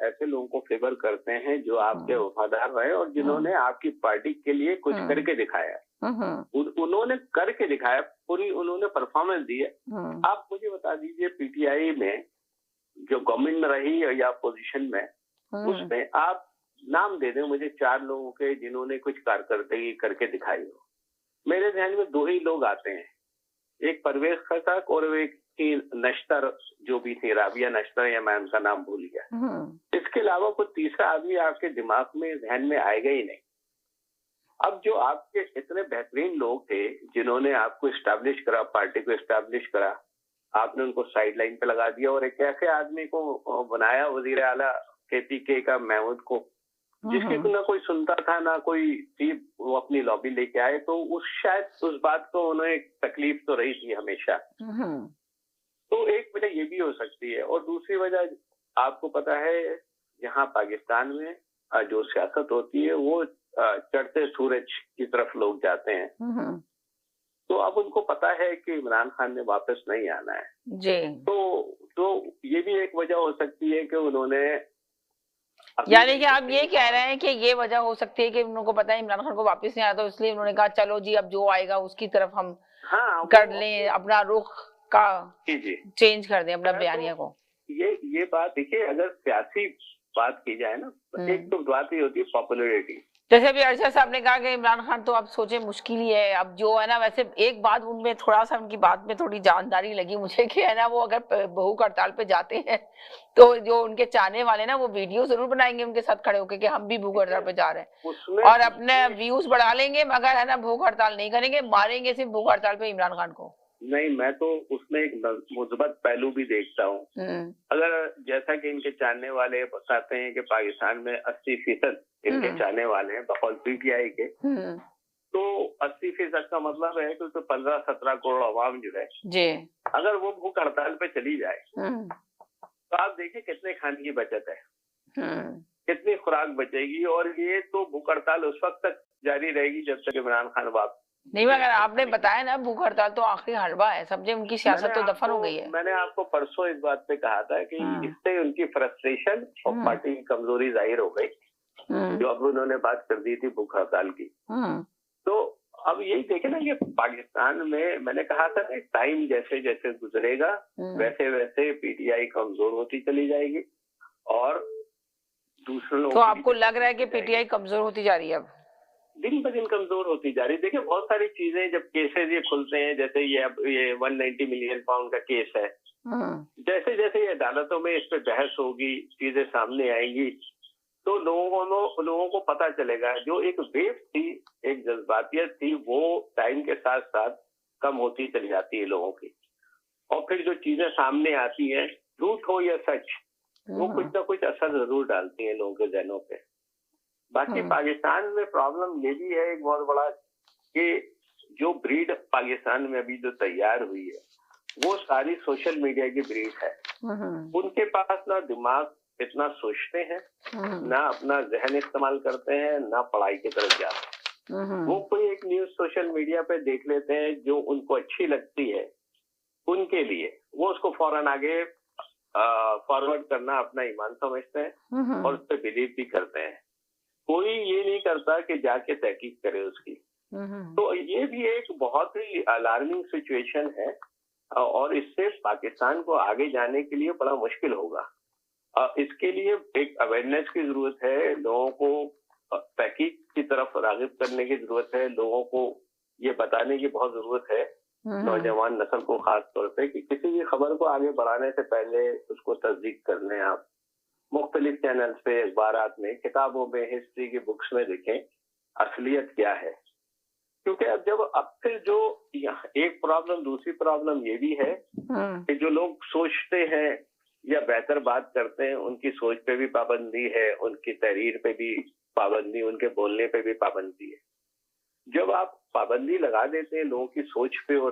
ऐसे लोगों को फेवर करते हैं जो आपके वफादार रहे और जिन्होंने आपकी पार्टी के लिए कुछ करके दिखाया। उन्होंने करके दिखाया, पूरी उन्होंने परफॉर्मेंस दी है। आप मुझे बता दीजिए, पीटीआई में जो गवर्नमेंट में रही या पोजीशन में, उसमें आप नाम दे दें मुझे 4 लोगों के जिन्होंने कुछ कारकर्दगी करके दिखाई हो। मेरे ध्यान में 2 ही लोग आते हैं, एक परवेज खटक और एक की नश्तर जो भी थी, राबिया नश्तर, या मैं उनका नाम भूल गया। इसके अलावा कोई तीसरा आदमी आपके दिमाग में, ध्यान में आएगा ही नहीं। अब जो आपके इतने बेहतरीन लोग थे जिन्होंने आपको इस्टेब्लिश करा, पार्टी को इस्टेब्लिश करा, आपने उनको साइड लाइन पे लगा दिया और एक ऐसे आदमी को बनाया वजीर आला केपीके का, महमूद को, जिसकी ना कोई सुनता था ना कोई थी, वो अपनी लॉबी लेके आए। तो शायद उस बात को उन्हें तकलीफ तो रही थी हमेशा। तो एक वजह ये भी हो सकती है, और दूसरी वजह आपको पता है, यहाँ पाकिस्तान में जो सियासत होती है वो चढ़ते सूरज की तरफ लोग जाते हैं। तो अब उनको पता है कि इमरान खान ने वापस नहीं आना है जी। तो ये भी एक वजह हो सकती है कि उन्होंने, यानी कि आप ये कह रहे हैं कि ये वजह हो सकती है कि उनको पता है इमरान खान को वापस नहीं आया, तो इसलिए उन्होंने कहा चलो जी अब जो आएगा उसकी तरफ हम कर लें, अपना रुख का चेंज कर दें, अपना बयानिया को। ये बात देखिए, अगर सियासी बात की जाए ना, एक तो बात ही होती है पॉपुलैरिटी। जैसे अभी अरशद साहब ने कहा कि इमरान खान तो अब सोचे मुश्किल ही है, अब जो है ना, वैसे एक बात उनमें थोड़ा सा, उनकी बात में थोड़ी जानदारी लगी मुझे कि है ना, वो अगर भूख हड़ताल पे जाते हैं तो जो उनके चाहने वाले ना, वो वीडियो जरूर बनाएंगे उनके साथ खड़े होकर कि हम भी भूख हड़ताल पे जा रहे हैं, और अपने व्यूज बढ़ा लेंगे, मगर है ना भूख हड़ताल नहीं करेंगे, मारेंगे सिर्फ भूख हड़ताल पे इमरान खान को। नहीं, मैं तो उसमें एक मुस्बत पहलू भी देखता हूँ। अगर जैसा कि इनके चाहने वाले बताते हैं कि पाकिस्तान में 80% इनके चाहने वाले हैं बकौल पीटीआई के, तो 80% का मतलब है कि 15-17 करोड़ अवाम जो है जी, अगर वो भूख हड़ताल पे चली जाए तो आप देखिए कितने खाने की बचत है, कितनी खुराक बचेगी। और ये तो भूख हड़ताल उस वक्त तक जारी रहेगी जब तक इमरान खान वापस नहीं। मगर आपने बताया ना, भूख हड़ताल तो आखिरी हलवा है, समझे, उनकी सियासत तो दफन हो गई है। मैंने आपको परसों इस बात पे कहा था कि इससे उनकी फ्रस्ट्रेशन और पार्टी की कमजोरी जाहिर हो गई, जो अब उन्होंने बात कर दी थी भूख हड़ताल की। तो अब यही देखे ना कि पाकिस्तान में, मैंने कहा था ना, टाइम जैसे जैसे गुजरेगा वैसे वैसे पीटीआई कमजोर होती चली जाएगी और दूसरे लोग। तो आपको लग रहा है कि पीटीआई कमजोर होती जा रही है, अब दिन ब दिन कमजोर होती जा रही है। देखिए बहुत सारी चीजें, जब केसेस ये खुलते हैं, जैसे ये अब ये 190 मिलियन पाउंड का केस है, जैसे जैसे ये अदालतों में इस पे बहस होगी, चीजें सामने आएंगी, तो लोगों को पता चलेगा जो एक वेव थी, एक जज्बातियत थी, वो टाइम के साथ साथ कम होती चली जाती है लोगों की। और फिर जो चीजें सामने आती हैं, झूठ हो या सच, वो कुछ ना कुछ असर जरूर डालती है लोगों के जहनों पे। बाकी पाकिस्तान में प्रॉब्लम ये भी है एक बहुत बड़ा, कि जो ब्रीड पाकिस्तान में अभी जो तैयार हुई है वो सारी सोशल मीडिया की ब्रीड है। उनके पास ना दिमाग इतना सोचते हैं, ना अपना जहन इस्तेमाल करते हैं, ना पढ़ाई की तरफ जाते हैं। वो कोई एक न्यूज सोशल मीडिया पे देख लेते हैं जो उनको अच्छी लगती है, उनके लिए वो उसको फौरन आगे फॉरवर्ड करना अपना ईमान समझते हैं और उस पर बिलीव भी करते हैं। कोई ये नहीं करता कि जाके तहकीक करे उसकी। तो ये भी एक बहुत ही अलार्मिंग सिचुएशन है और इससे पाकिस्तान को आगे जाने के लिए बड़ा मुश्किल होगा। इसके लिए एक अवेयरनेस की जरूरत है, लोगों को तहकीक की तरफ रागिब करने की जरूरत है, लोगों को ये बताने की बहुत जरूरत है, नौजवान नस्ल को खास तौर पे, कि किसी भी खबर को आगे बढ़ाने से पहले उसको तस्दीक कर लें। आप मुख्तलिफ चैनल्स पे, अखबारात में, किताबों में, हिस्ट्री की बुक्स में देखें असलियत क्या है। क्योंकि अब फिर जो एक प्रॉब्लम, दूसरी प्रॉब्लम ये भी है कि जो लोग सोचते हैं या बेहतर बात करते हैं, उनकी सोच पे भी पाबंदी है, उनकी तहरीर पे भी पाबंदी, उनके बोलने पे भी पाबंदी है। जब आप पाबंदी लगा देते हैं लोगों की सोच पे और